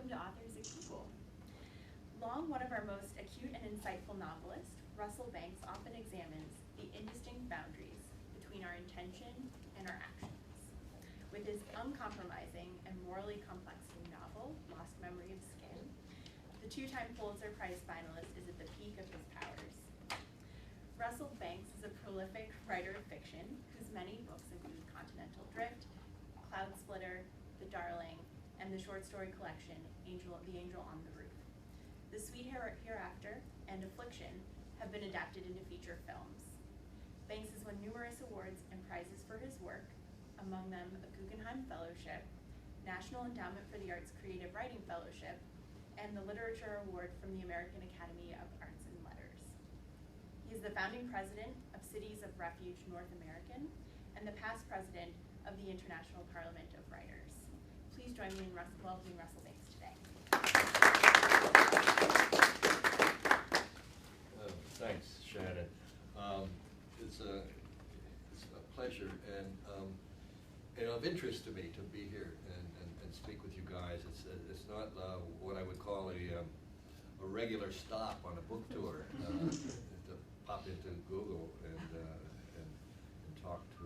Welcome to Authors at Google. Long one of our most acute and insightful novelists, Russell Banks often examines the indistinct boundaries between our intention and our actions. With his uncompromising and morally complex new novel, Lost Memory of Skin, the two-time Pulitzer Prize finalist is at the peak of his powers. Russell Banks is a prolific writer of fiction whose many books include Continental Drift, Cloudsplitter, The Darling, and the short story collection, The Angel on the Roof. The Sweet Hereafter and Affliction have been adapted into feature films. Banks has won numerous awards and prizes for his work, among them a Guggenheim Fellowship, National Endowment for the Arts Creative Writing Fellowship, and the Literature Award from the American Academy of Arts and Letters. He is the founding president of Cities of Refuge North American and the past president of the International Parliament of Writers. Please join me in welcoming Russell Banks today. Thanks, Shannon. It's a pleasure and of interest to me to be here and speak with you guys. It's not what I would call a regular stop on a book tour to pop into Google and talk to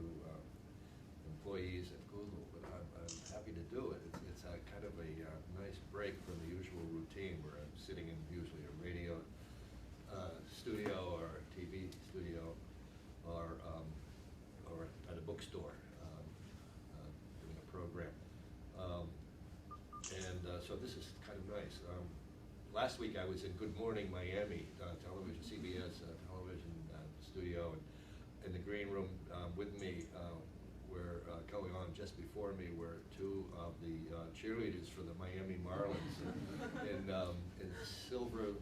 employees at Google, but I'm happy to do it. It's a kind of a nice break from the usual routine where I'm sitting in usually a radio studio or a TV studio or at a bookstore doing a program. So this is kind of nice. Last week I was in Good Morning Miami television, CBS television studio, and in the green room with me were going on just before me were two of the cheerleaders for the Miami Marlins in silver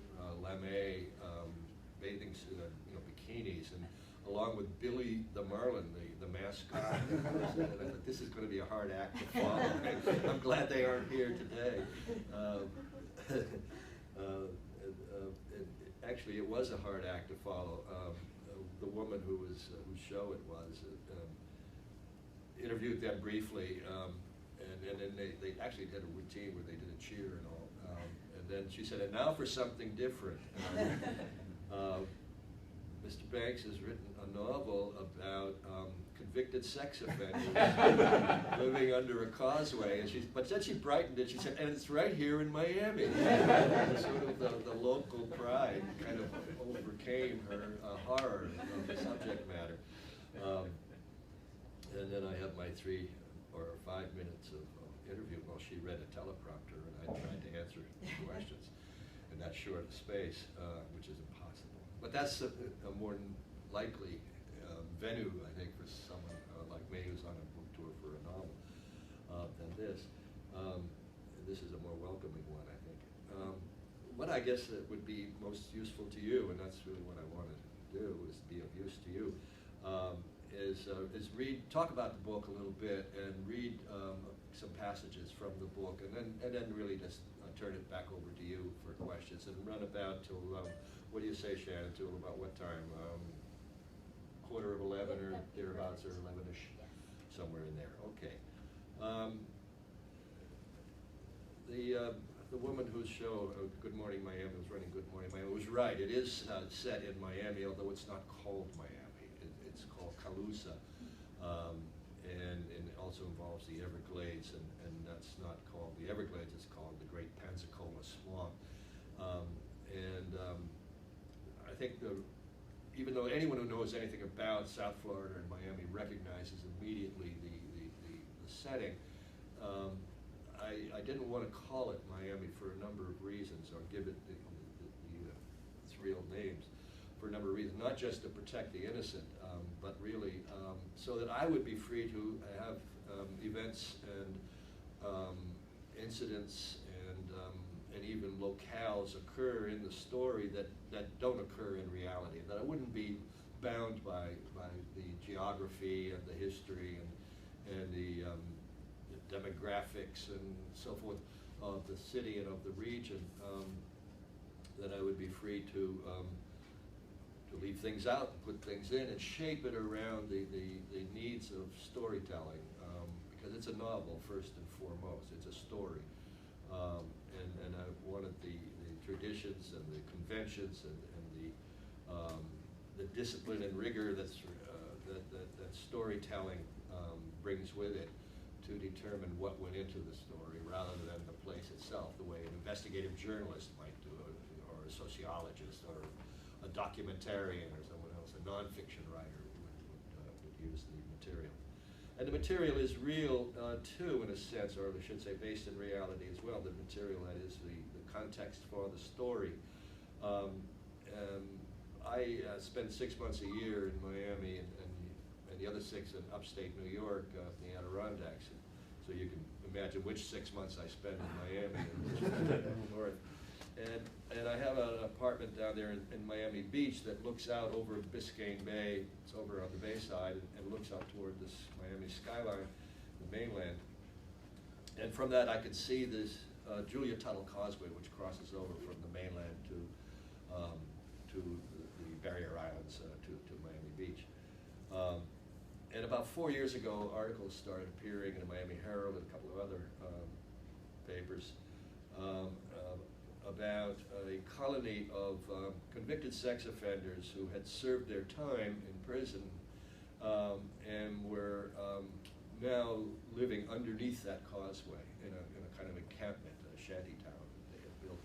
lame bathing suit, bikinis, and along with Billy the Marlin, the mascot. And I thought, this is going to be a hard act to follow. I'm glad they aren't here today. Actually, it was a hard act to follow. The woman whose show it was interviewed them briefly, and then they actually did a routine where they did a cheer and all. And then she said, "And now for something different." Mr. Banks has written a novel about convicted sex offenders living under a causeway, but then she brightened it. She said, "And it's right here in Miami." Sort of the local pride kind of overcame her horror of the subject matter. And then I have my 3 or 5 minutes of interview. Well, she read a teleprompter, and I tried to answer questions in that short space, which is impossible. But that's a more likely venue, I think, for someone like me who's on a book tour for a novel than this. This is a more welcoming one, I think. What I guess that would be most useful to you, and that's really what I wanted to do, is be of use to you, is talk about the book a little bit and read some passages from the book, and then really just turn it back over to you for questions, and run about till what do you say, Shannon? Till about what time? 11:15 or thereabouts, or 11ish, somewhere in there. Okay. The woman whose show, Good Morning Miami, was running Good Morning Miami, was right. It is set in Miami, although it's not called Miami. It's called Calusa, and it also involves the Everglades, and that's not called the Everglades, it's called the Great Pensacola Swamp. I think even though anyone who knows anything about South Florida and Miami recognizes immediately the setting, I didn't want to call it Miami for a number of reasons, or give it its real names for a number of reasons, not just to protect the innocent, but really so that I would be free to have events and incidents and even locales occur in the story that don't occur in reality, that I wouldn't be bound by the geography and the history and the demographics and so forth of the city and of the region, that I would be free to leave things out and put things in and shape it around the needs of storytelling, because it's a novel first and foremost. It's a story. And I wanted the traditions and the conventions and the discipline and rigor that storytelling brings with it to determine what went into the story rather than the place itself, the way an investigative journalist might do it, or a sociologist, or a documentarian, or someone else, a nonfiction writer would use the material. And the material is real too, in a sense, or I should say based in reality as well, the material that is the context for the story. I spend 6 months a year in Miami and the other 6 in upstate New York, the Adirondacks. So you can imagine which 6 months I spend in Miami and which north. And I have an apartment down there in Miami Beach that looks out over Biscayne Bay. It's over on the bayside and looks up toward this Miami skyline, the mainland. And from that I could see this Julia Tuttle Causeway, which crosses over from the mainland to the barrier islands to Miami Beach. And about 4 years ago, articles started appearing in the Miami Herald and a couple of other papers about a colony of convicted sex offenders who had served their time in prison and were now living underneath that causeway in a kind of encampment, a shanty town that they had built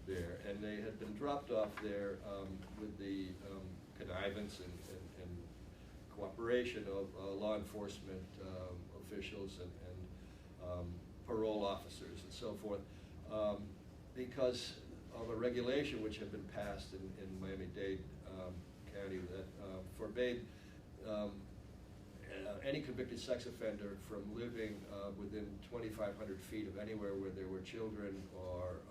there. And they had been dropped off there with the connivance and cooperation of law enforcement officials and parole officers and so forth, because of a regulation which had been passed in Miami-Dade County that forbade any convicted sex offender from living within 2,500 feet of anywhere where there were children or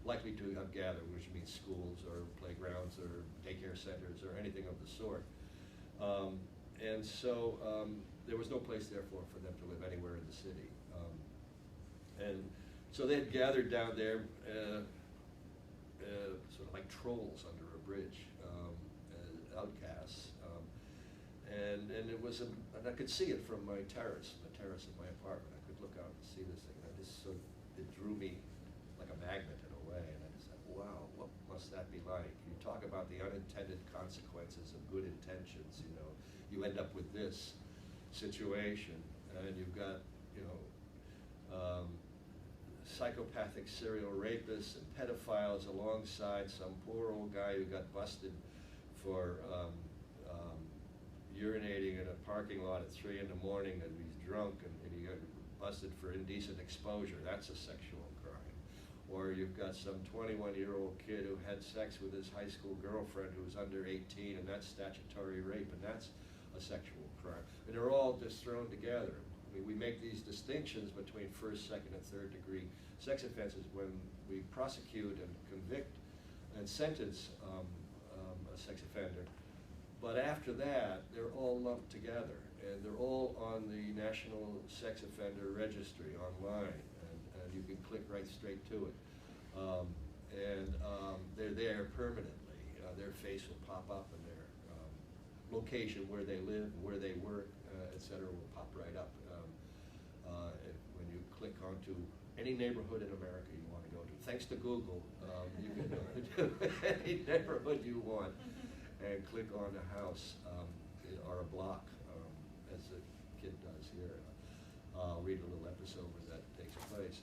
likely to have gathered, which means schools or playgrounds or daycare centers or anything of the sort. And so there was no place, therefore, for them to live anywhere in the city. And so they had gathered down there sort of like trolls under a bridge, as outcasts. And it was, and I could see it from my terrace, the terrace of my apartment. I could look out and see this thing. And it drew me like a magnet in a way. And I just thought, wow, what must that be like? You talk about the unintended consequences of good intentions, you know. You end up with this situation, and you've got, you know, psychopathic serial rapists and pedophiles alongside some poor old guy who got busted for urinating in a parking lot at 3 in the morning, and he's drunk, and he got busted for indecent exposure. That's a sexual crime. Or you've got some 21-year-old kid who had sex with his high school girlfriend who was under 18, and that's statutory rape, and that's a sexual crime. And they're all just thrown together. I mean, we make these distinctions between first, second, and third degree sex offenses when we prosecute and convict and sentence a sex offender. But after that, they're all lumped together, and they're all on the National Sex Offender Registry online, and you can click right straight to it. They're there permanently. Their face will pop up, and their location, where they live, where they work, et cetera, will pop right up. When you click onto any neighborhood in America you want to go to, thanks to Google, you can go to any neighborhood you want and click on a house or a block, as the kid does here. I'll read a little episode where that takes place.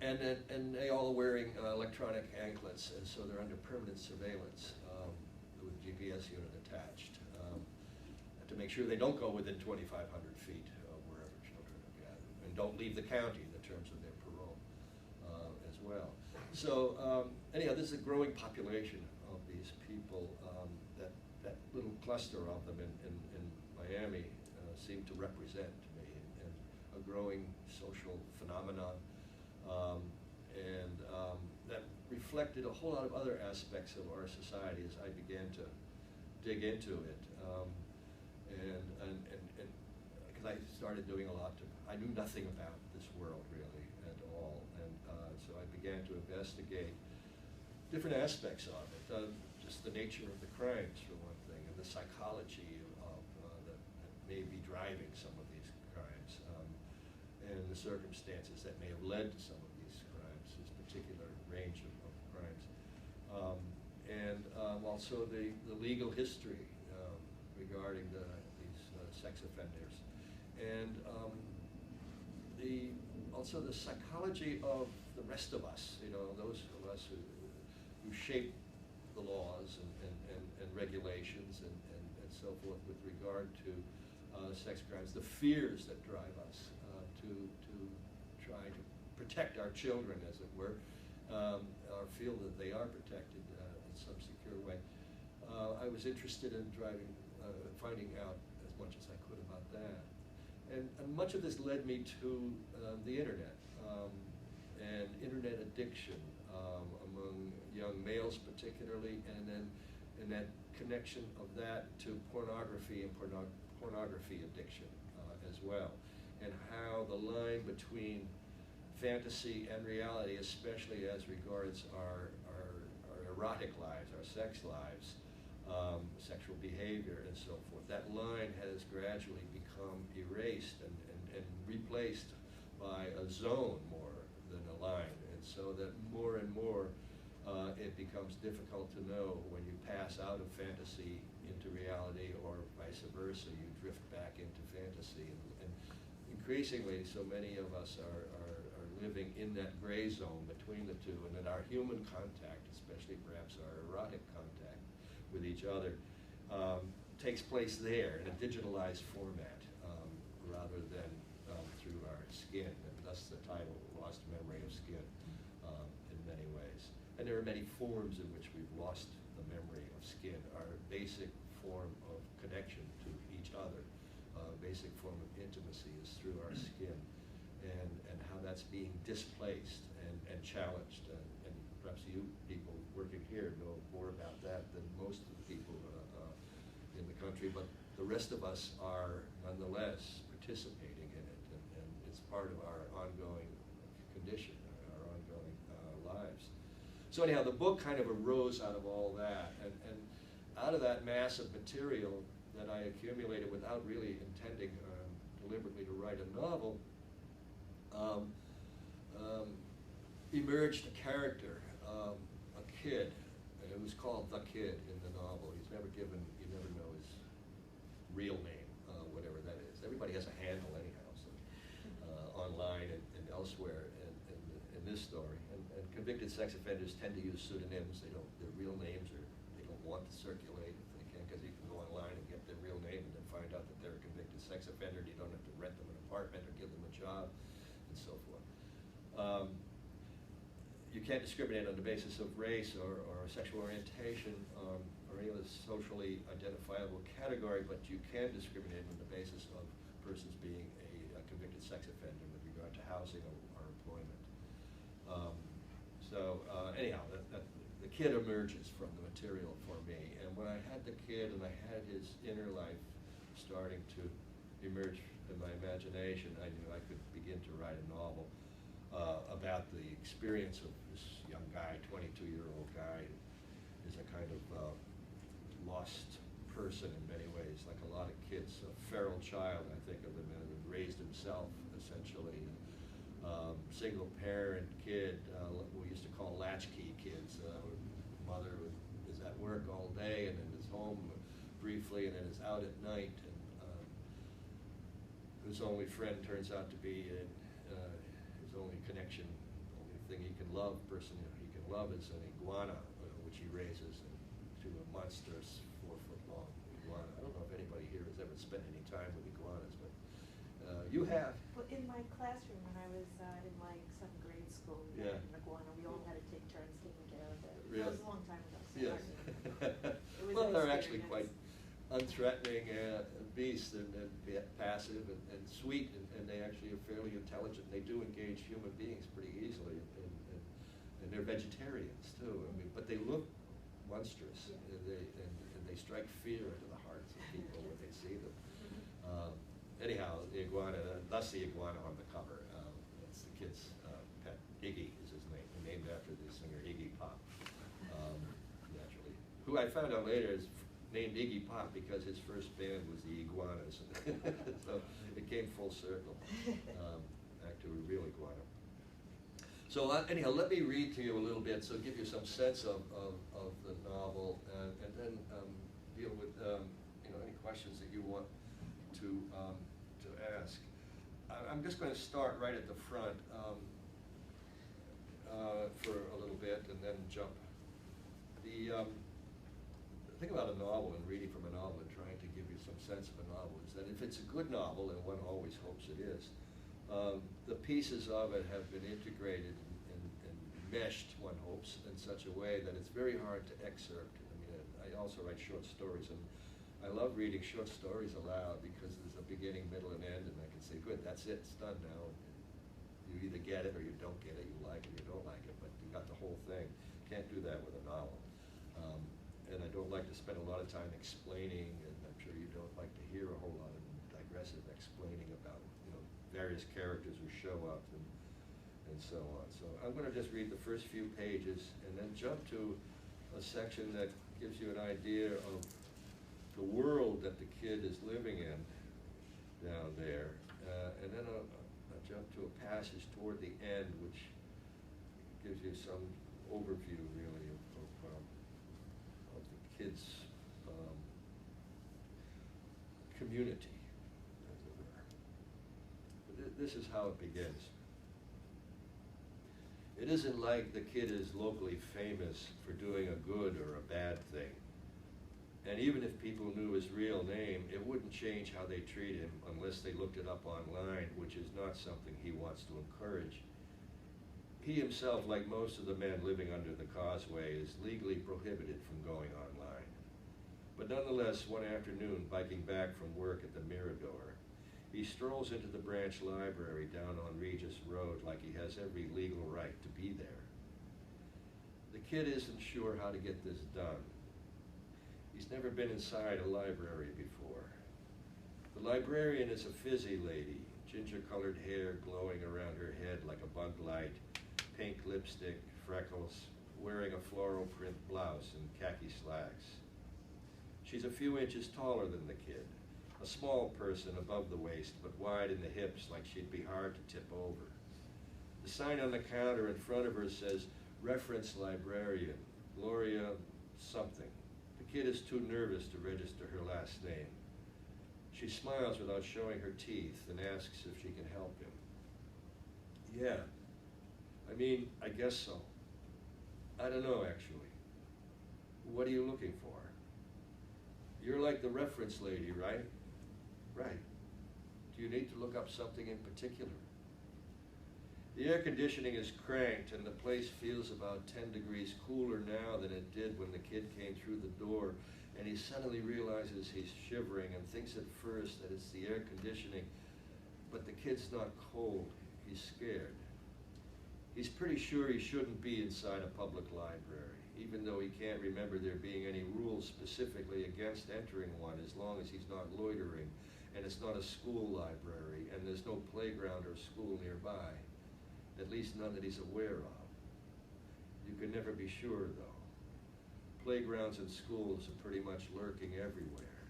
And they all wearing electronic anklets, and so they're under permanent surveillance with a GPS unit attached to make sure they don't go within 2,500 feet of wherever children are gathered, and don't leave the county in the terms of their parole as well. So anyhow, this is a growing population of these people. That little cluster of them in Miami seemed to represent to me and a growing social phenomenon. That reflected a whole lot of other aspects of our society as I began to dig into it. Because I started doing a lot I knew nothing about this world really at all, and so I began to investigate different aspects of it, just the nature of the crimes for one thing, and the psychology of that may be driving some of these crimes, and the circumstances that may have led to some of these crimes, this particular range of crimes. Also the legal history regarding these sex offenders. And also the psychology of the rest of us, those of us who shape the laws and regulations and so forth with regard to sex crimes, the fears that drive us to try to protect our children, as it were, or feel that they are protected in some secure way. I was interested in finding out as much as I could about that. And much of this led me to the internet and internet addiction among young males particularly, and then that connection of that to pornography and pornography addiction as well, and how the line between fantasy and reality, especially as regards our erotic lives, our sex lives, sexual behavior and so forth, that line has gradually become erased and replaced by a zone more than a line, and so that more and more it becomes difficult to know when you pass out of fantasy into reality, or vice versa, you drift back into fantasy. And increasingly, so many of us are living in that gray zone between the two, and that our human contact, especially perhaps our erotic contact with each other, takes place there in a digitalized format rather than through our skin, and thus the title, Lost Memory of Skin, in many ways. And there are many forms in which we've lost the memory of skin. Our basic form of connection to each other, basic form of intimacy is through our skin, and how that's being displaced and challenged. And perhaps you people working here know more about that than most of the people in the country, but the rest of us are nonetheless participating in it, and it's part of our ongoing condition, our ongoing lives. So anyhow, the book kind of arose out of all that, and out of that mass of material that I accumulated without really intending deliberately to write a novel, emerged a character, a kid, and it was called The Kid in the novel. He's never given, you never know his real name, whatever that is. Everybody has a handle anyhow, so, online and elsewhere in this story. And convicted sex offenders tend to use pseudonyms. Their real names they don't want to circulate if they can, because you can go online and get their real name and then find out that they're a convicted sex offender, and you don't have to rent them an apartment or give them a job, and so forth. You can't discriminate on the basis of race or sexual orientation or any other socially identifiable category, but you can discriminate on the basis of persons being a convicted sex offender with regard to housing or employment. Anyhow, the kid emerges from the material for me, and when I had the kid and I had his inner life starting to emerge in my imagination, I knew I could begin to write a novel about the experience of this young guy, 22-year-old guy, is a kind of lost person in many ways, like a lot of kids, a feral child, I think of him as, raised himself, essentially. Single parent kid, we used to call latchkey kids. Mother is at work all day and then is home briefly and then is out at night, and whose only friend turns out to be his only connection, only thing he can love, person he can love, is an iguana, which he raises to a monstrous 4-foot-long iguana. I don't know if anybody here has ever spent any time with iguanas, but you have. Well, in my classroom when I was in like 7th grade school, we had an iguana. We all had to take turns taking care of it. Really? That was a long time ago. So Yes. it was Well, an they're actually quite experience. unthreatening beasts, and passive and sweet, and they actually are fairly intelligent. They do engage human beings pretty easily, and they're vegetarians too. I mean, but they look monstrous, Yeah. and they strike fear into the hearts of people when they see them. Anyhow, the iguana, thus the iguana on the cover. It's the kid's pet. Iggy is his name, named after the singer Iggy Pop, naturally. Who I found out later is named Iggy Pop because his first band was the Iguanas. So it came full circle. back to a real iguana. So anyhow, let me read to you a little bit, so give you some sense of the novel, and then deal with any questions that you want to ask. I'm just going to start right at the front for a little bit, and then jump. The thing about a novel and reading from a novel and trying to give you some sense of a novel is that if it's a good novel, and one always hopes it is, the pieces of it have been integrated and meshed, one hopes, in such a way that it's very hard to excerpt. I mean, I also write short stories, and I love reading short stories aloud because there's a beginning, middle, and end, and I can say, good, that's it, it's done now. And you either get it or you don't get it, you like it or you don't like it, but you got the whole thing. Can't do that with a novel. And I don't like to spend a lot of time explaining, and I'm sure you don't like to hear a whole lot of digressive explaining about various characters who show up and so on. So I'm going to just read the first few pages and then jump to a section that gives you an idea of the world that the kid is living in down there, and then I'll jump to a passage toward the end which gives you some overview really of the kids' community, as it were. But this is how it begins. It isn't like the kid is locally famous for doing a good or a bad thing. And even if people knew his real name, it wouldn't change how they treat him unless they looked it up online, which is not something he wants to encourage. He himself, like most of the men living under the causeway, is legally prohibited from going online. But nonetheless, one afternoon, biking back from work at the Mirador, he strolls into the branch library down on Regis Road like he has every legal right to be there. The kid isn't sure how to get this done. He's never been inside a library before. The librarian is a fizzy lady, ginger-colored hair glowing around her head like a bug light, pink lipstick, freckles, wearing a floral print blouse and khaki slacks. She's a few inches taller than the kid, a small person above the waist but wide in the hips like she'd be hard to tip over. The sign on the counter in front of her says, "Reference Librarian, Gloria something." The kid is too nervous to register her last name. She smiles without showing her teeth and asks if she can help him. "Yeah, I guess so. I don't know, actually. What are you looking for?" "You're like the reference lady, right?" "Right. Do you need to look up something in particular?" The air conditioning is cranked and the place feels about 10 degrees cooler now than it did when the kid came through the door, and he suddenly realizes he's shivering and thinks at first that it's the air conditioning, but the kid's not cold, he's scared. He's pretty sure he shouldn't be inside a public library, even though he can't remember there being any rules specifically against entering one as long as he's not loitering, and it's not a school library, and there's no playground or school nearby. At least none that he's aware of. You can never be sure, though. Playgrounds and schools are pretty much lurking everywhere.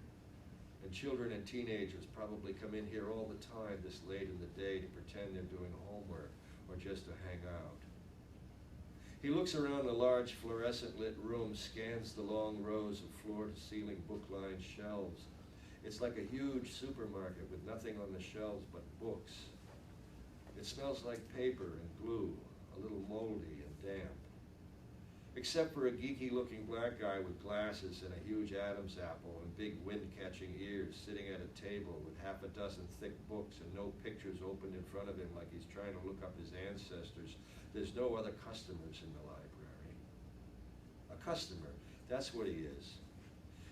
And children and teenagers probably come in here all the time this late in the day to pretend they're doing homework or just to hang out. He looks around the large fluorescent-lit room, scans the long rows of floor-to-ceiling book-lined shelves. It's like a huge supermarket with nothing on the shelves but books. It smells like paper and glue, a little moldy and damp. Except for a geeky-looking black guy with glasses and a huge Adam's apple and big wind-catching ears sitting at a table with half a dozen thick books and no pictures opened in front of him like he's trying to look up his ancestors, there's no other customers in the library. A customer, that's what he is.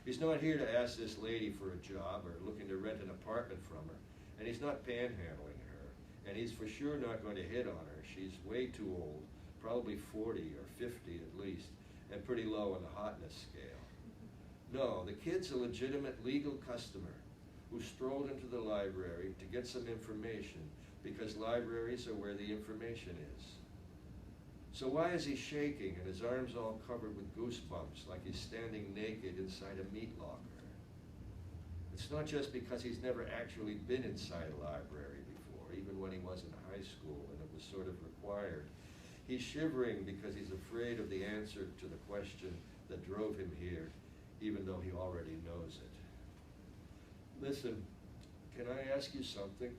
He's not here to ask this lady for a job or looking to rent an apartment from her, and he's not panhandling her, and he's for sure not going to hit on her. She's way too old, probably 40 or 50 at least, and pretty low on the hotness scale. No, the kid's a legitimate legal customer who strolled into the library to get some information because libraries are where the information is. So why is he shaking and his arms all covered with goosebumps like he's standing naked inside a meat locker? It's not just because he's never actually been inside a library before. even when he was in high school, and it was sort of required. He's shivering because he's afraid of the answer to the question that drove him here, even though he already knows it. Listen, can I ask you something?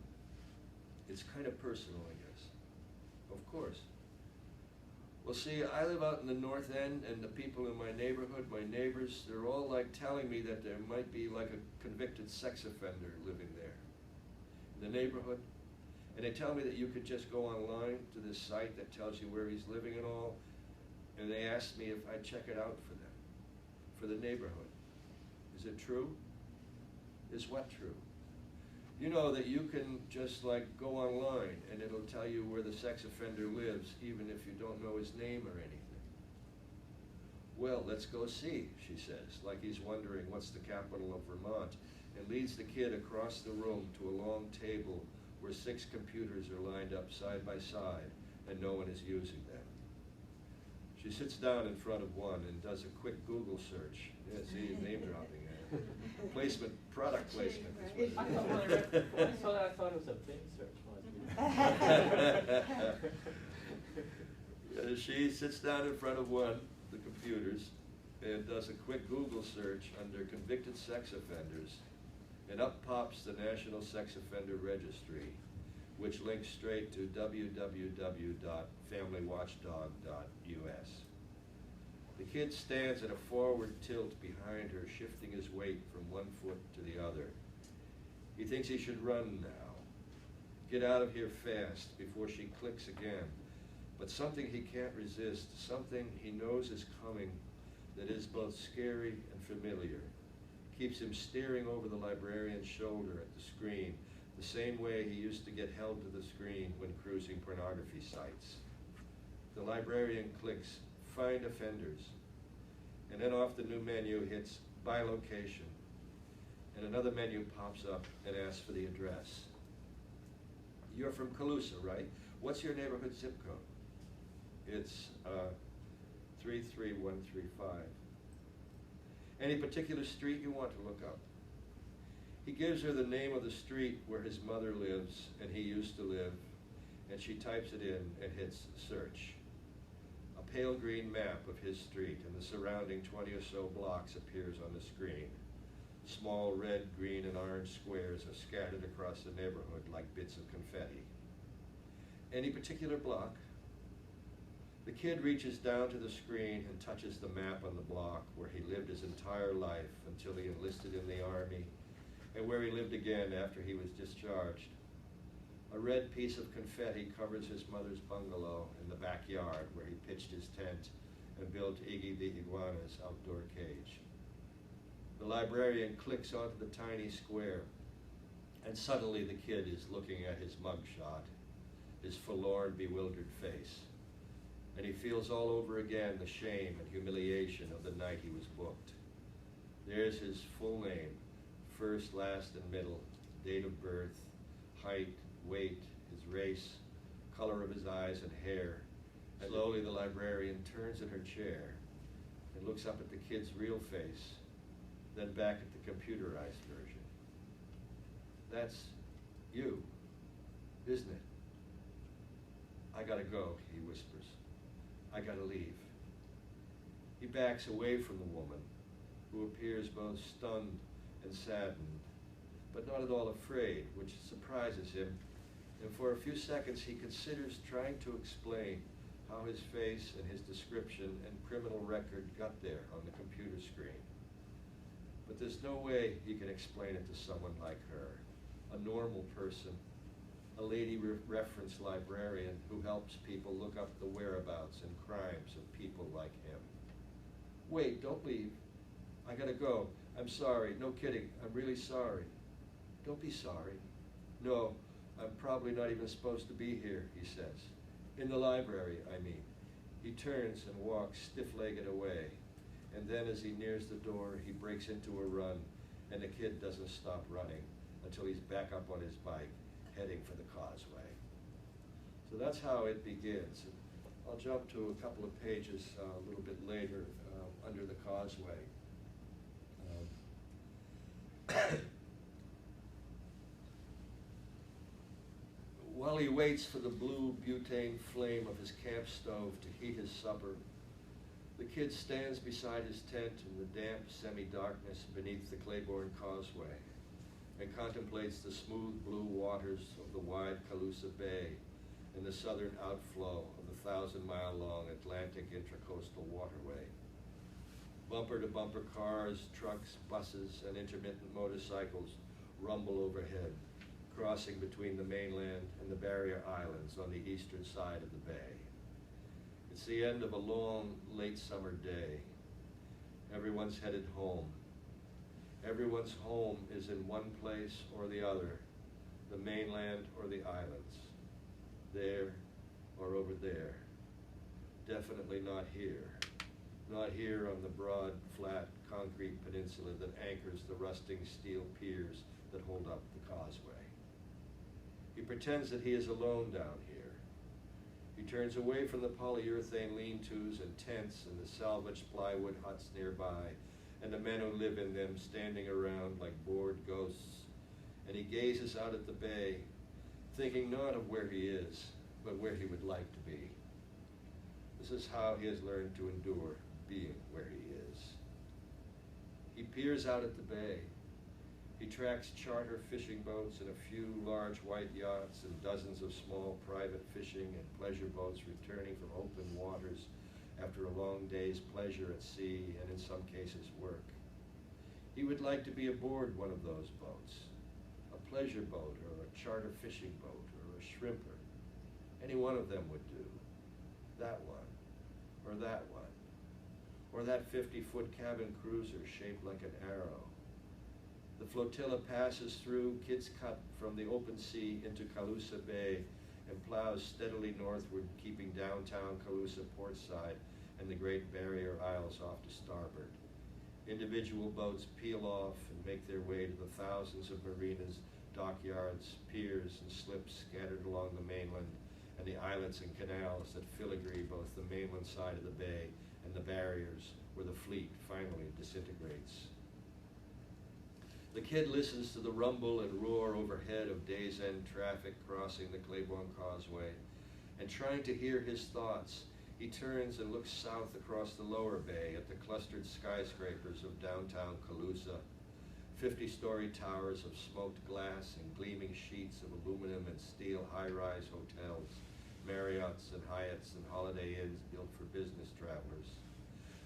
It's kind of personal, I guess. Of course. Well, see, I live out in the North End, and the people in my neighborhood, my neighbors, they're all like telling me that there might be like a convicted sex offender living there in the neighborhood. And they tell me that you could just go online to this site that tells you where he's living and all, and they asked me if I'd check it out for them, for the neighborhood. Is it true? Is what true? You know that you can just like go online and it'll tell you where the sex offender lives, even if you don't know his name or anything. Well, let's go see, she says, like he's wondering what's the capital of Vermont, and leads the kid across the room to a long table where 6 computers are lined up side by side and no one is using them. She sits down in front of one and does a quick Google search. Yeah, see, name dropping. Placement, product placement. Is what it is. I thought it was a Bing search. She sits down in front of one, the computers, and does a quick Google search under convicted sex offenders, and up pops the National Sex Offender Registry, which links straight to www.familywatchdog.us. The kid stands at a forward tilt behind her, shifting his weight from one foot to the other. He thinks he should run now, get out of here fast before she clicks again. But something he can't resist, something he knows is coming that is both scary and familiar, keeps him staring over the librarian's shoulder at the screen, the same way he used to get held to the screen when cruising pornography sites. The librarian clicks, Find Offenders, and then off the new menu hits By Location, and another menu pops up and asks for the address. You're from Calusa, right? What's your neighborhood zip code? It's 33135. Any particular street you want to look up? He gives her the name of the street where his mother lives and he used to live, and she types it in and hits search. A pale green map of his street and the surrounding 20 or so blocks appears on the screen. Small red, green, and orange squares are scattered across the neighborhood like bits of confetti. Any particular block? The kid reaches down to the screen and touches the map on the block where he lived his entire life until he enlisted in the Army, and where he lived again after he was discharged. A red piece of confetti covers his mother's bungalow in the backyard where he pitched his tent and built Iggy the iguana's outdoor cage. The librarian clicks onto the tiny square, and suddenly the kid is looking at his mugshot, his forlorn, bewildered face. And he feels all over again the shame and humiliation of the night he was booked. There's his full name, first, last, and middle, date of birth, height, weight, his race, color of his eyes and hair. And slowly the librarian turns in her chair and looks up at the kid's real face, then back at the computerized version. That's you, isn't it? I gotta go, he whispers. I gotta leave. He backs away from the woman, who appears both stunned and saddened, but not at all afraid, which surprises him, and for a few seconds he considers trying to explain how his face and his description and criminal record got there on the computer screen. But there's no way he can explain it to someone like her, a normal person, a lady reference librarian who helps people look up the whereabouts and crimes of people like him. Wait, don't leave. I gotta go. I'm sorry. No kidding. I'm really sorry. Don't be sorry. No, I'm probably not even supposed to be here, he says. In the library, I mean. He turns and walks stiff-legged away, and then as he nears the door, he breaks into a run, and the kid doesn't stop running until he's back up on his bike, heading for the causeway. So that's how it begins. I'll jump to a couple of pages a little bit later under the causeway. While he waits for the blue butane flame of his camp stove to heat his supper, the kid stands beside his tent in the damp semi-darkness beneath the Claiborne Causeway and contemplates the smooth blue waters of the wide Colusa Bay and the southern outflow of the 1,000-mile-long Atlantic Intracoastal Waterway. Bumper-to-bumper cars, trucks, buses, and intermittent motorcycles rumble overhead, crossing between the mainland and the barrier islands on the eastern side of the bay. It's the end of a long, late summer day. Everyone's headed home. Everyone's home is in one place or the other, the mainland or the islands, there or over there. Definitely not here. Not here on the broad, flat, concrete peninsula that anchors the rusting steel piers that hold up the causeway. He pretends that he is alone down here. He turns away from the polyurethane lean-tos and tents and the salvaged plywood huts nearby, and the men who live in them standing around like bored ghosts, and he gazes out at the bay, thinking not of where he is, but where he would like to be. This is how he has learned to endure being where he is. He peers out at the bay. He tracks charter fishing boats and a few large white yachts and dozens of small private fishing and pleasure boats returning from open waters after a long day's pleasure at sea and in some cases work. He would like to be aboard one of those boats, a pleasure boat or a charter fishing boat or a shrimper. Any one of them would do. That one, or that one, or that 50-foot cabin cruiser shaped like an arrow. The flotilla passes through Kid's Cut from the open sea into Colusa Bay and plows steadily northward, keeping downtown Colusa portside and the Great Barrier Isles off to starboard. Individual boats peel off and make their way to the thousands of marinas, dockyards, piers, and slips scattered along the mainland and the islets and canals that filigree both the mainland side of the bay and the barriers where the fleet finally disintegrates. The kid listens to the rumble and roar overhead of day's end traffic crossing the Claiborne Causeway, and trying to hear his thoughts, he turns and looks south across the lower bay at the clustered skyscrapers of downtown Colusa, 50-story towers of smoked glass and gleaming sheets of aluminum and steel high-rise hotels, Marriotts and Hyatts and Holiday Inns built for business travelers.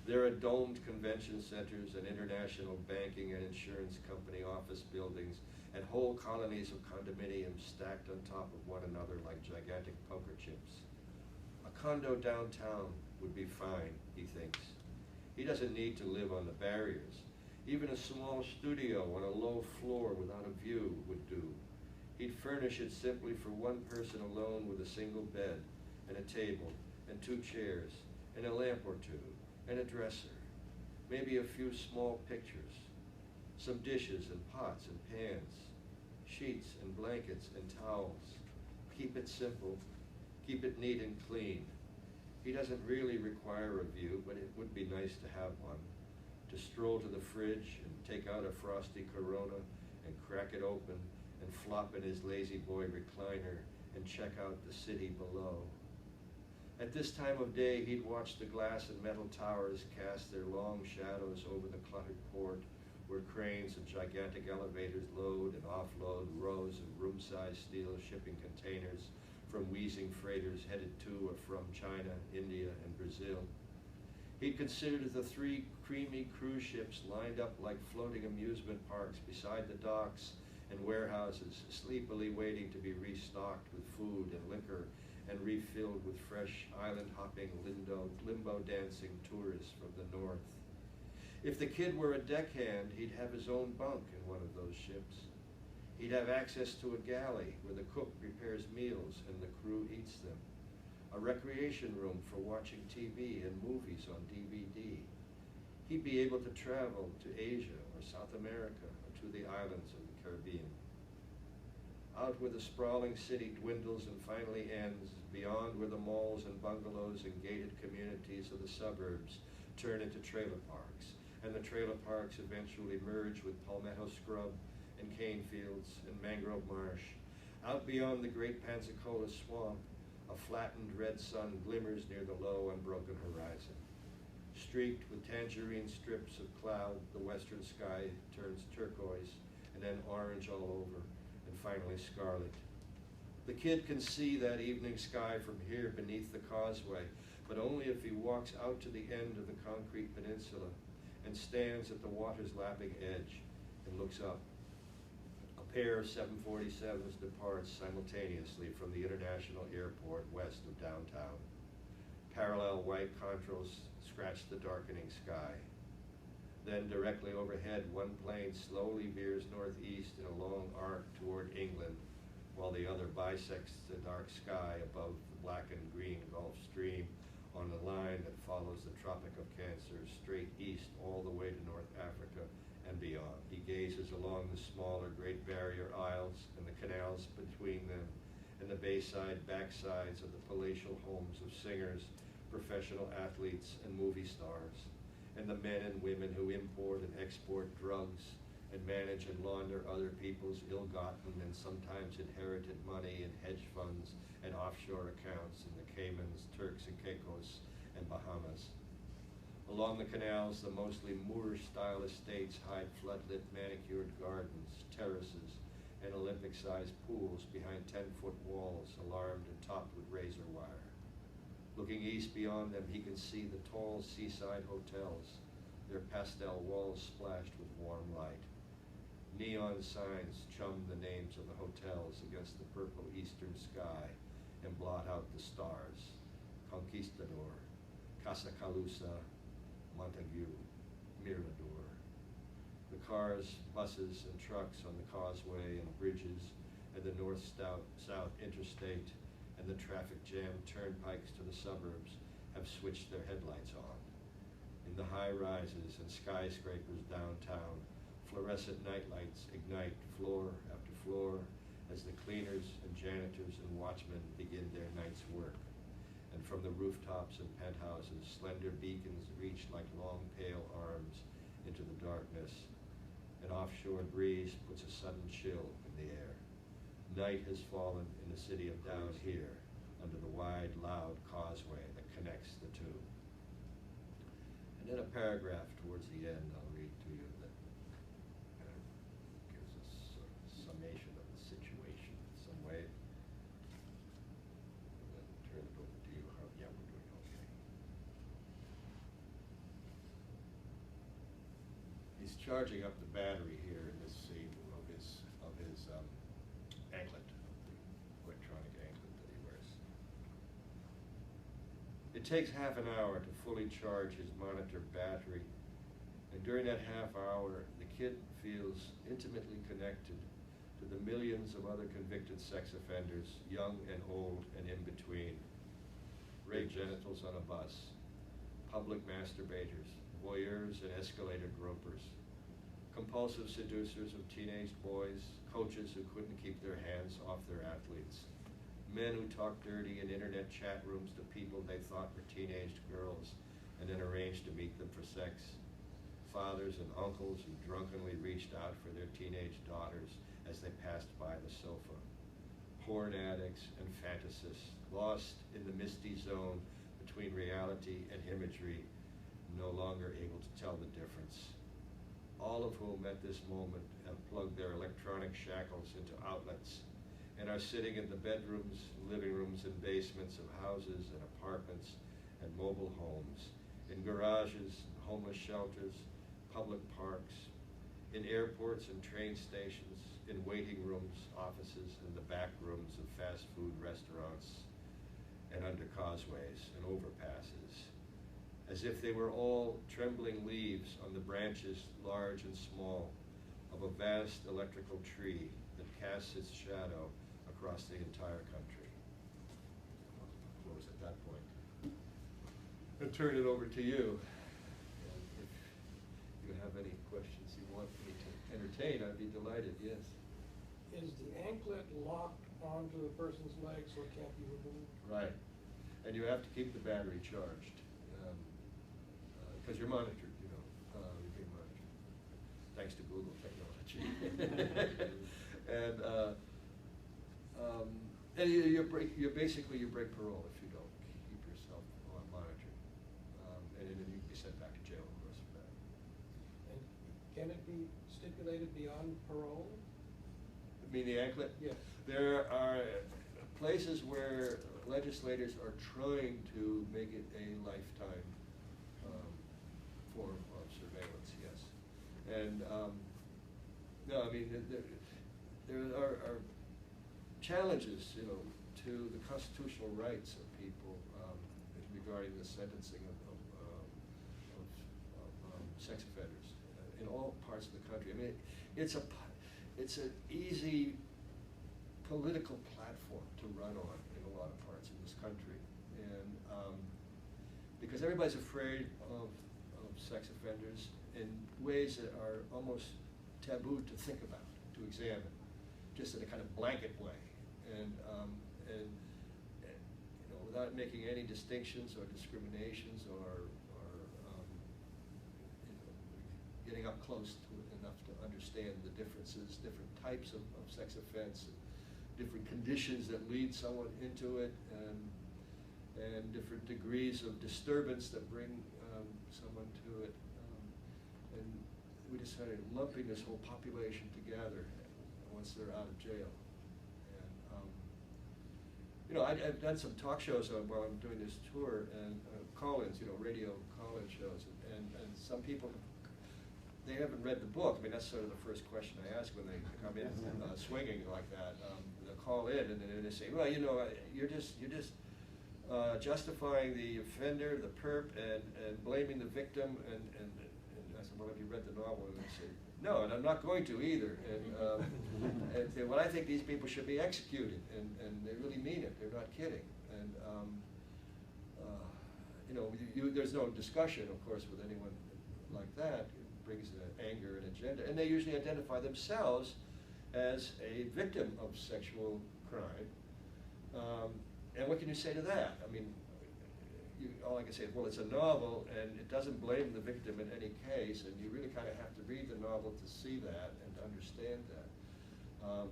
There are domed convention centers and international banking and insurance company office buildings and whole colonies of condominiums stacked on top of one another like gigantic poker chips. A condo downtown would be fine, he thinks. He doesn't need to live on the barriers. Even a small studio on a low floor without a view would do. He'd furnish it simply for one person alone with a single bed and a table and 2 chairs and a lamp or two and a dresser, maybe a few small pictures, some dishes and pots and pans, sheets and blankets and towels. Keep it simple, keep it neat and clean. He doesn't really require a view, but it would be nice to have one, to stroll to the fridge and take out a frosty Corona and crack it open and flop in his lazy boy recliner and check out the city below. At this time of day, he'd watch the glass and metal towers cast their long shadows over the cluttered port, where cranes and gigantic elevators load and offload rows of room-sized steel shipping containers from wheezing freighters headed to or from China, India, and Brazil. He'd considered the 3 creamy cruise ships lined up like floating amusement parks beside the docks and warehouses, sleepily waiting to be restocked with food and liquor and refilled with fresh island-hopping, limbo-dancing tourists from the north. If the kid were a deckhand, he'd have his own bunk in one of those ships. He'd have access to a galley where the cook prepares meals and the crew eats them, a recreation room for watching TV and movies on DVD. He'd be able to travel to Asia or South America or to the islands of the Caribbean. Out where the sprawling city dwindles and finally ends, beyond where the malls and bungalows and gated communities of the suburbs turn into trailer parks, and the trailer parks eventually merge with palmetto scrub and cane fields and mangrove marsh, Out beyond the great Pensacola swamp, a flattened red sun glimmers near the low, unbroken horizon. Streaked with tangerine strips of cloud, the western sky turns turquoise, and then orange all over, and finally scarlet. The kid can see that evening sky from here beneath the causeway, but only if he walks out to the end of the concrete peninsula and stands at the water's lapping edge and looks up. A pair of 747s departs simultaneously from the international airport west of downtown. Parallel white contrails scratch the darkening sky. Then directly overhead, one plane slowly veers northeast in a long arc toward England, while the other bisects the dark sky above the black and green Gulf Stream on a line that follows the Tropic of Cancer straight east all the way to North Africa and beyond. He gazes along the smaller Great Barrier Isles and the canals between them and the bayside backsides of the palatial homes of singers, professional athletes, and movie stars, and the men and women who import and export drugs and manage and launder other people's ill-gotten and sometimes inherited money in hedge funds and offshore accounts in the Caymans, Turks and Caicos, and Bahamas. Along the canals, the mostly Moorish-style estates hide floodlit manicured gardens, terraces, and Olympic-sized pools behind 10-foot walls alarmed and topped with razor wire. Looking east beyond them, he can see the tall seaside hotels, their pastel walls splashed with warm light. Neon signs chum the names of the hotels against the purple eastern sky and blot out the stars. Conquistador, Casa Calusa, Montague, Mirador. The cars, buses, and trucks on the causeway and bridges and the north-south interstate and the traffic-jammed turnpikes to the suburbs have switched their headlights on. In the high-rises and skyscrapers downtown, fluorescent nightlights ignite floor after floor as the cleaners and janitors and watchmen begin their night's work. And from the rooftops and penthouses, slender beacons reach like long pale arms into the darkness. An offshore breeze puts a sudden chill in the air. Night has fallen in the city of down here under the wide, loud causeway that connects the two. And then a paragraph towards the end I'll read to you that gives us sort of a summation of the situation in some way. And then turn it over to you. Yeah, we're doing okay. He's charging up the battery here in this scene of his anklet, the electronic anklet that he wears. It takes half an hour to fully charge his monitor battery, and during that half hour, the kid feels intimately connected to the millions of other convicted sex offenders, young and old and in between. Rape genitals on a bus, public masturbators, voyeurs and escalator gropers, compulsive seducers of teenage boys, coaches who couldn't keep their hands off their athletes, men who talked dirty in internet chat rooms to people they thought were teenage girls and then arranged to meet them for sex, fathers and uncles who drunkenly reached out for their teenage daughters as they passed by the sofa, porn addicts and fantasists lost in the misty zone between reality and imagery, no longer able to tell the difference. All of whom at this moment have plugged their electronic shackles into outlets and are sitting in the bedrooms, living rooms, and basements of houses and apartments and mobile homes, in garages, homeless shelters, public parks, in airports and train stations, in waiting rooms, offices, and the back rooms of fast food restaurants, and under causeways and overpasses, as if they were all trembling leaves on the branches, large and small, of a vast electrical tree that casts its shadow across the entire country. I'll close at that point and turn it over to you. And if you have any questions you want me to entertain, I'd be delighted, yes. Is the anklet locked onto the person's leg so it can't be removed? Right. And you have to keep the battery charged. Because you're monitored, you know, you're being monitored, thanks to Google technology. And And you basically break parole if you don't keep yourself on monitoring, and then you can be sent back to jail, of course, for that. And can it be stipulated beyond parole? You mean the anklet? Yes. There are places where legislators are trying to make it a lifetime form of surveillance, yes. And no, I mean, there are challenges, you know, to the constitutional rights of people regarding the sentencing of sex offenders in all parts of the country. I mean, it's an easy political platform to run on in a lot of parts of this country, and because everybody's afraid of sex offenders in ways that are almost taboo to think about, to examine, just in a kind of blanket way, and you know, without making any distinctions or discriminations or you know, getting up close to it enough to understand the differences, different types of sex offense, different conditions that lead someone into it, and different degrees of disturbance that bring someone to it. And we decided lumping this whole population together once they're out of jail. And you know, I've done some talk shows while I'm doing this tour, and call-ins, you know, radio call-in shows, and some people, they haven't read the book. I mean, that's sort of the first question I ask when they come in swinging like that. They'll call in, and then they say, well, you know, you're just justifying the offender, the perp, and blaming the victim, and I said, well, have you read the novel? And they say, no, and I'm not going to either. And say, well, I think these people should be executed, and they really mean it. They're not kidding. And you know, there's no discussion, of course, with anyone like that. It brings anger and agenda, and they usually identify themselves as a victim of sexual crime. And what can you say to that? I mean, all I can say is, well, it's a novel, and it doesn't blame the victim in any case, and you really kind of have to read the novel to see that and to understand that.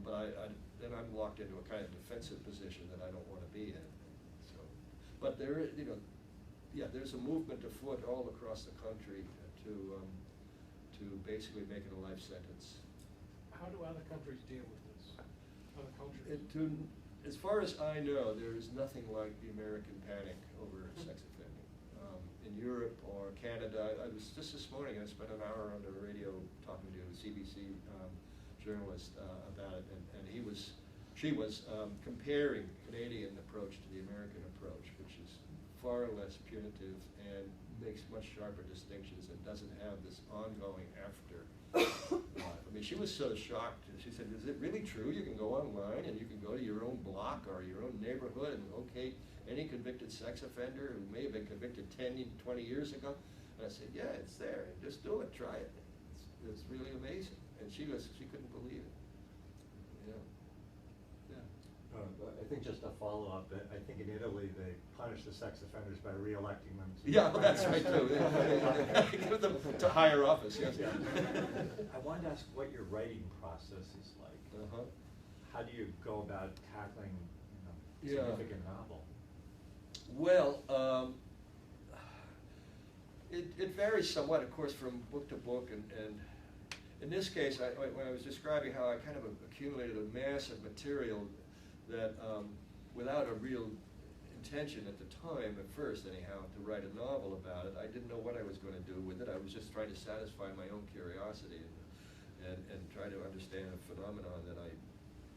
But then I'm locked into a kind of defensive position that I don't want to be in. So, but there is, you know, yeah, there's a movement afoot all across the country to basically make it a life sentence. How do other countries deal with this? Other cultures? As far as I know, there is nothing like the American panic over sex offending. In Europe or Canada, I was just this morning, I spent an hour on the radio talking to a CBC journalist about it, and she was comparing Canadian approach to the American approach, which is far less punitive and makes much sharper distinctions and doesn't have this ongoing after. I mean, she was so shocked. She said, is it really true? You can go online and you can go to your own block or your own neighborhood and locate any convicted sex offender who may have been convicted 10, 20 years ago? And I said, yeah, it's there. Just do it. Try it. It's really amazing. And she couldn't believe it. Yeah. I think just a follow-up, I think in Italy they punish the sex offenders by re-electing them. Yeah, well, that's right too. Give them to higher office, yes. Yeah. I wanted to ask what your writing process is like. How do you go about tackling a significant novel? Well, it varies somewhat, of course, from book to book, and in this case, when I was describing how I kind of accumulated a mass of material that without a real intention at the time, at first anyhow, to write a novel about it, I didn't know what I was going to do with it. I was just trying to satisfy my own curiosity and try to understand a phenomenon that I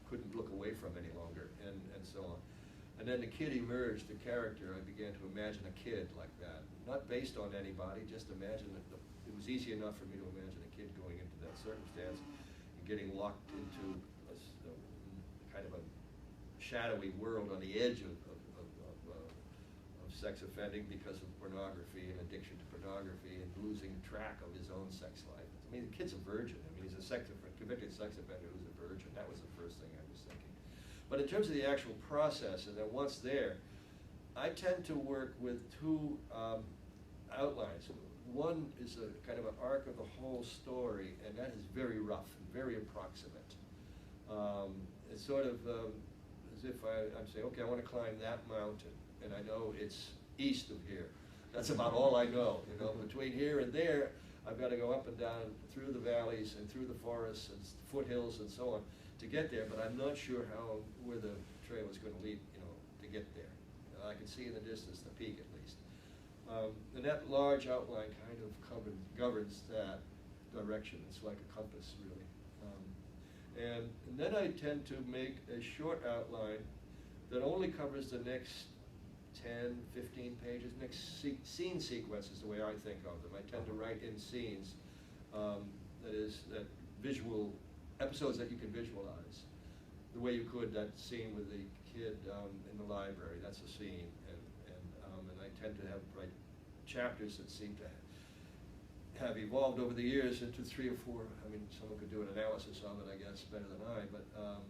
couldn't look away from any longer, and so on. And then the kid emerged, the character. I began to imagine a kid like that, not based on anybody, just imagine that it was easy enough for me to imagine a kid going into that circumstance and getting locked into a kind of a shadowy world on the edge of sex offending because of pornography and addiction to pornography and losing track of his own sex life. I mean, the kid's a virgin. I mean, he's a convicted sex offender who's a virgin. That was the first thing I was thinking. But in terms of the actual process, and then once there, I tend to work with two outlines. One is a kind of an arc of the whole story, and that is very rough and very approximate. It's sort of as if I'm saying, okay, I want to climb that mountain, and I know it's east of here. That's about all I know, you know. Between here and there, I've got to go up and down through the valleys and through the forests and foothills and so on to get there, but I'm not sure where the trail is going to lead, you know, to get there. I can see in the distance the peak at least. And that large outline kind of governs that direction. It's like a compass, really. And then I tend to make a short outline that only covers the next 10, 15 pages. Next scene sequence is the way I think of them. I tend to write in scenes, that visual, episodes that you can visualize. The way you could that scene with the kid in the library, that's a scene. And I tend to write chapters that seem to have evolved over the years into 3 or 4, I mean, someone could do an analysis of it, I guess, better than I, but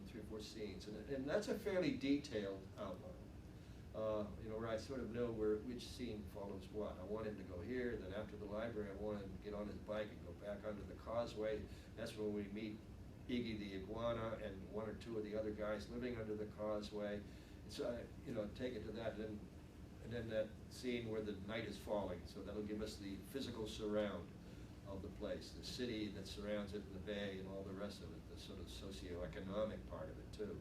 3 or 4 scenes. And that's a fairly detailed outline, you know, where I sort of know which scene follows what. I want him to go here, then after the library, I want him to get on his bike and go back under the causeway. That's when we meet Iggy the iguana and 1 or 2 of the other guys living under the causeway. And so I, you know, take it to that, and then that scene where the night is falling, so that'll give us the physical surround of the place, the city that surrounds it, and the bay, and all the rest of it, the sort of socioeconomic part of it too.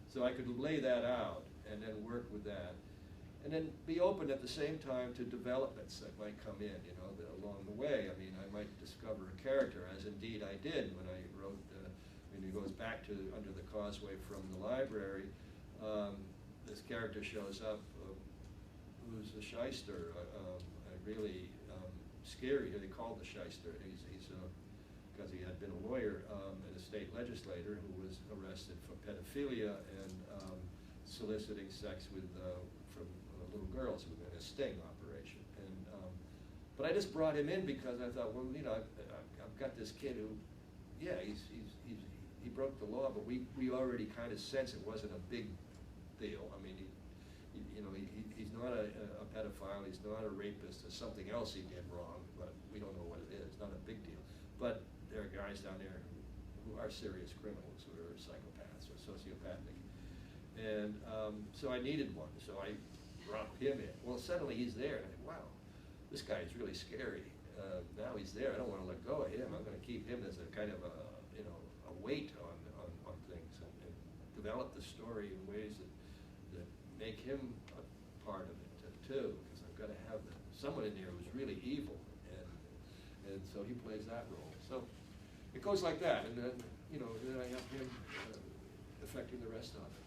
So I could lay that out and then work with that, and then be open at the same time to developments that might come in, you know, along the way. I mean, I might discover a character, as indeed I did when I wrote, when he goes back to under the causeway from the library. This character shows up, who's a shyster, really scary. They called the shyster. He's because he had been a lawyer and a state legislator who was arrested for pedophilia and soliciting sex with from little girls in a sting operation. And but I just brought him in because I thought, well, you know, I've got this kid who, yeah, he broke the law, but we already kind of sense it wasn't a big deal. I mean, you know, he's not a pedophile, he's not a rapist, there's something else he did wrong, but we don't know what it is, not a big deal. But there are guys down there who are serious criminals, who are psychopaths or sociopathic. And so I needed one, so I brought him in. Well, suddenly he's there, and I think, wow, this guy is really scary. Now he's there, I don't want to let go of him. I'm going to keep him as a kind of a, you know, a weight on things, and develop the story in ways that make him a part of it too, because I've got to have someone in there who's really evil, and so he plays that role. So it goes like that, and then, you know, then I have him affecting the rest of it.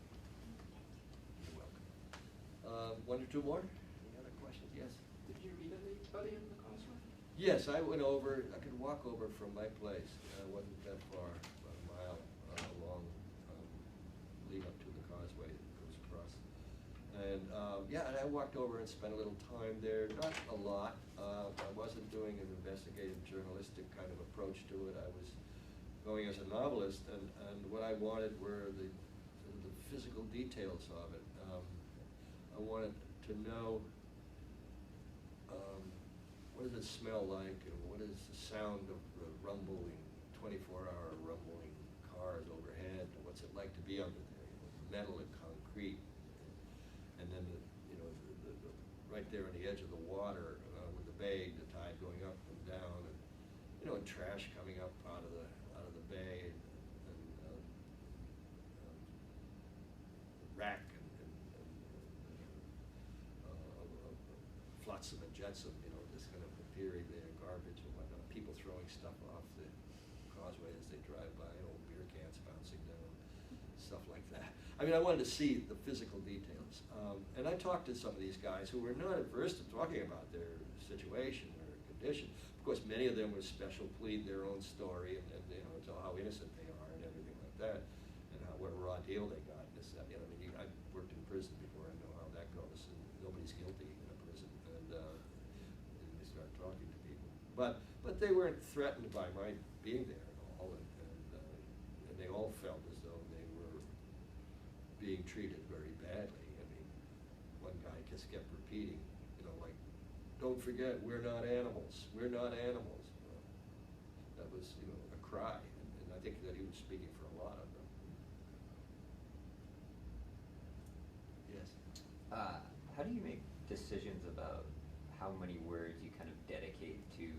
You're welcome. 1 or 2 more? Any other questions? Yes? Did you meet anybody in the causeway? Yes, I went over. I could walk over from my place. It wasn't that far, about a mile long, lead up to the causeway that goes across. And yeah, and I walked over and spent a little time there. Not a lot. I wasn't doing an investigative journalistic kind of approach to it. I was going as a novelist, and what I wanted were the physical details of it. I wanted to know what does it smell like, and what is the sound of the rumbling, 24-hour rumbling cars overhead, and what's it like to be under there, you know, metal and concrete, and then you know, right there on the edge of the water with the bay, the tide going up and down, and you know, and trash coming up out of the bay, and rack and flotsam and jetsam, you know, this kind of theory there, garbage and whatnot, people throwing stuff off the causeway as they drive by, old beer cans bouncing down, stuff like that. I mean, I wanted to see the physical details. And I talked to some of these guys who were not averse to talking about their situation or condition. Of course, many of them would special plead their own story and you know, tell how innocent they are and everything like that, and what raw deal they got. And this, that, you know, I mean, I've worked in prison before, I know how that goes, and nobody's guilty in a prison, and they start talking to people. But they weren't threatened by my being there at all, and they all felt as though they were being treated very badly. I mean, one guy just kept repeating, you know, like, don't forget, we're not animals. We're not animals. That was, you know, a cry, and I think that he was speaking for a lot of them. decisions about how many words you kind of dedicate to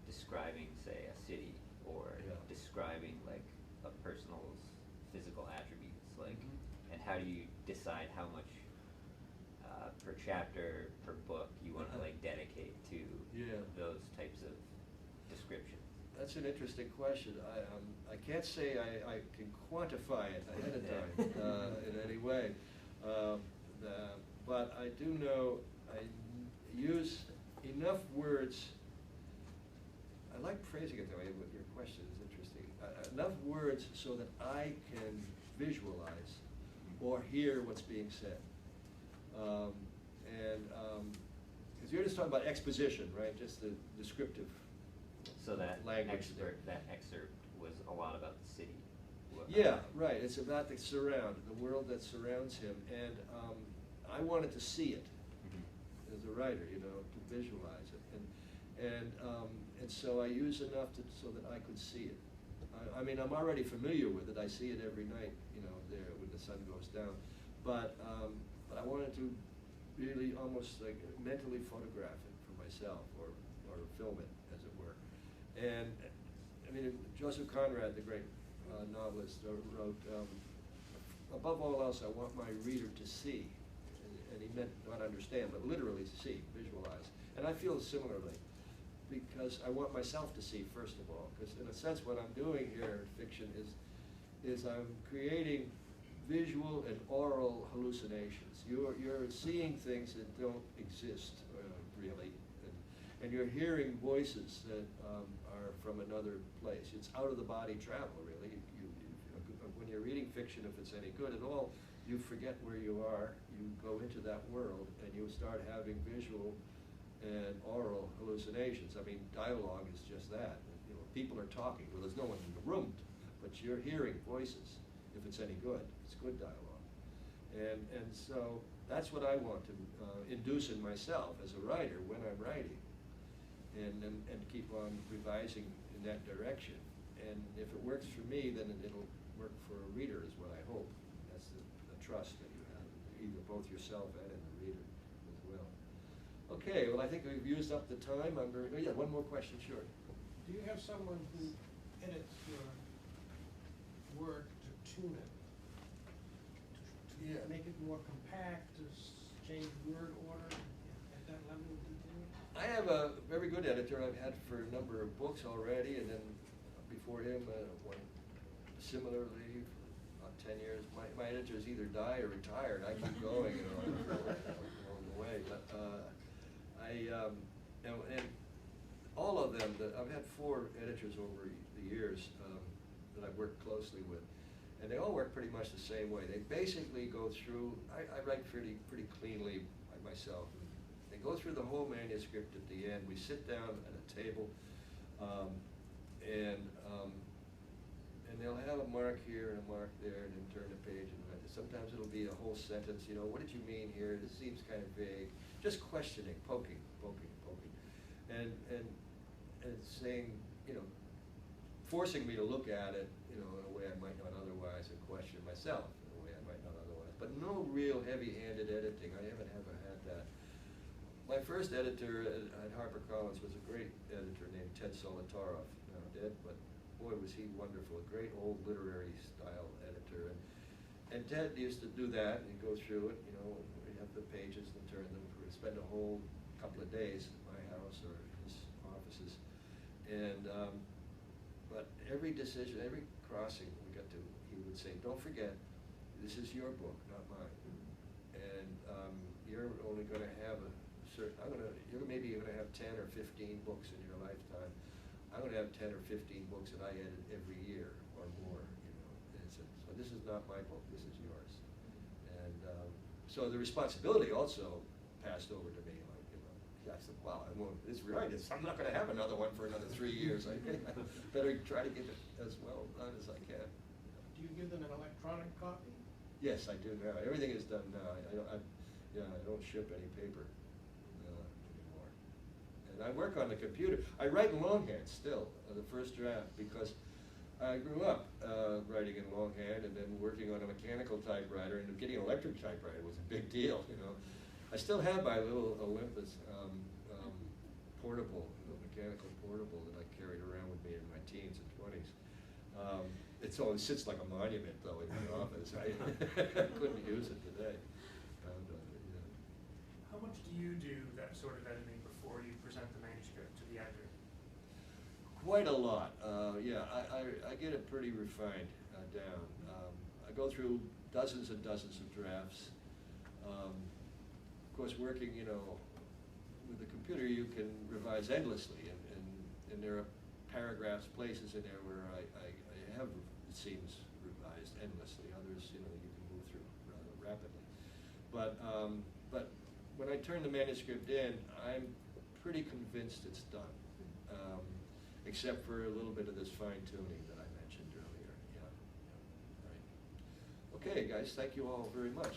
describing, say, a city, or Yeah. describing like a person's physical attributes, like, Mhm. and how do you decide how much per chapter, per book you want to like dedicate to Yeah. those types of descriptions? That's an interesting question. I can't say I can quantify it ahead of time in any way. But I do know I use enough words. I like phrasing it that way, but your question is interesting. Enough words so that I can visualize or hear what's being said. Because you're just talking about exposition, right? Just the descriptive So that language there. excerpt was a lot about the city. Yeah, right. It's about the world that surrounds him, and I wanted to see it Mhm. as a writer, to visualize it, and so I use enough so that I could see it. I mean, I'm already familiar with it. I see it every night, there when the sun goes down, but I wanted to really almost like mentally photograph it for myself, or film it, as it were. And I mean, Joseph Conrad, the great novelist, wrote, above all else, I want my reader to see. And he meant not understand, but literally to see, visualize. And I feel similarly, because I want myself to see, first of all. Because in a sense, what I'm doing here in fiction is I'm creating visual and oral hallucinations. You're seeing things that don't exist, really. And you're hearing voices that are from another place. It's out-of-the-body travel, really. When you're reading fiction, if it's any good at all, you forget where you are, you go into that world, and you start having visual and oral hallucinations. I mean, dialogue is just that. People are talking. Well, there's no one in the room, but you're hearing voices, if it's any good. It's good dialogue. And so that's what I want to induce in myself as a writer when I'm writing. And keep on revising in that direction. And if it works for me, then it'll work for a reader, is what I hope. That's the trust that you have, either both yourself and in the reader as well. Okay, well, I think we've used up the time. Yeah, one more question, sure. Do you have someone who edits your work to tune it? To make it more compact, to change word order at that level of detail? I have a very good editor I've had for a number of books already, and then before him, one similarly for about 10 years. My editors either die or retired. I keep going, along the way. But and all of them, I've had 4 editors over the years that I've worked closely with, and they all work pretty much the same way. They basically go through. I write pretty cleanly by myself. They go through the whole manuscript at the end. We sit down at a table, and they'll have a mark here and a mark there, and then turn the page. And sometimes it'll be a whole sentence. What did you mean here? This seems kind of vague. Just questioning, poking, and saying, forcing me to look at it, in a way I might not otherwise, and question myself in a way I might not otherwise. But no real heavy-handed editing. I haven't ever had that. My first editor at HarperCollins was a great editor named Ted Solitaroff, now dead, but boy was he wonderful, a great old literary style editor. And Ted used to do that, and he'd go through it, we'd have the pages and turn them. We'd spend a whole couple of days at my house or his offices. And but every decision, every crossing we got to, he would say, don't forget, this is your book, not mine. And you're only going to have maybe you're going to have 10 or 15 books in your lifetime. I'm going to have 10 or 15 books that I edit every year or more. So this is not my book. This is yours. And so the responsibility also passed over to me. I said, wow, it's right. I'm not going to have another one for another 3 years. I better try to get it as well done as I can. Do you give them an electronic copy? Yes, I do now. Everything is done now. I don't ship any paper anymore. And I work on the computer. I write in longhand still, the first draft, because I grew up writing in longhand and then working on a mechanical typewriter, and getting an electric typewriter was a big deal, I still have my little Olympus portable, mechanical portable that I carried around with me in my teens and 20s. It sits like a monument though in my office. I couldn't use it today. How much do you do that sort of editing before you present the manuscript to the editor? Quite a lot. Yeah, I get it pretty refined down. I go through dozens and dozens of drafts. Of course, working, with the computer, you can revise endlessly, and there are paragraphs, places in there where I have, it seems, revised endlessly. Others, you can move through rather rapidly. But when I turn the manuscript in, I'm pretty convinced it's done, except for a little bit of this fine-tuning that I mentioned earlier. Yeah. Right. Okay, guys, thank you all very much.